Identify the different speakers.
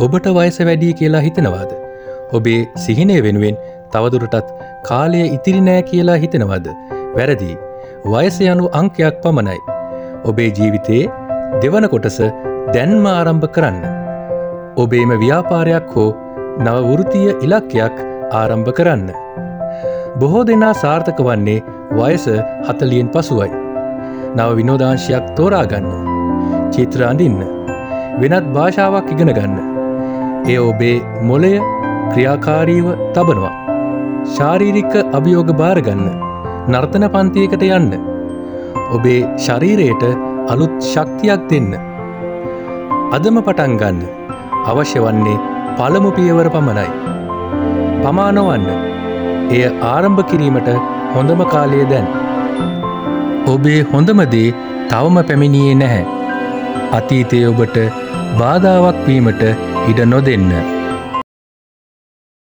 Speaker 1: ඔබට වයස වැඩි කියලා හිතනවාද? ඔබේ සිහිනය වෙනුවෙන් තවදුරටත් කාලය ඉතිරි නෑ කියලා හිතනවද? වැරදි. වයස යනු අංකයක් පමණයි. ඔබේ ජීවිතයේ දෙවන කොටස දැන්ම ආරම්භ කරන්න. ඔබේම ව්‍යාපාරයක් හෝ නව වෘත්තීය ඉලක්කයක් ආරම්භ කරන්න. බොහෝ දෙනා සාර්ථක වන්නේ වයස 40න් පසුවයි. නව විනෝදාංශයක් තෝරා ගන්න. චිත්‍ර අඳින්න. වෙනත් භාෂාවක් ඉගෙන ගන්න. එය ඔබේ මොළය ක්‍රියාකාරීව තබනවා. ශාරීරික අභියෝග බාරගන්න. නර්තන පන්තියකට යන්න. ඔබේ ශරීරයට අලුත් ශක්තියක් දෙන්න. අදම පටන් ගන්න. අවශ්‍ය වන්නේ පළමු පියවර පමණයි. පමා නොවන්න. එය ආරම්භ කිරීමට හොඳම කාලය දැන්. ඔබේ හොඳම දේ තවම පැමිණියේ නැහැ. අතීතයේ ඔබට බාධාවක් වීමට ඉඩ නොදෙන්න.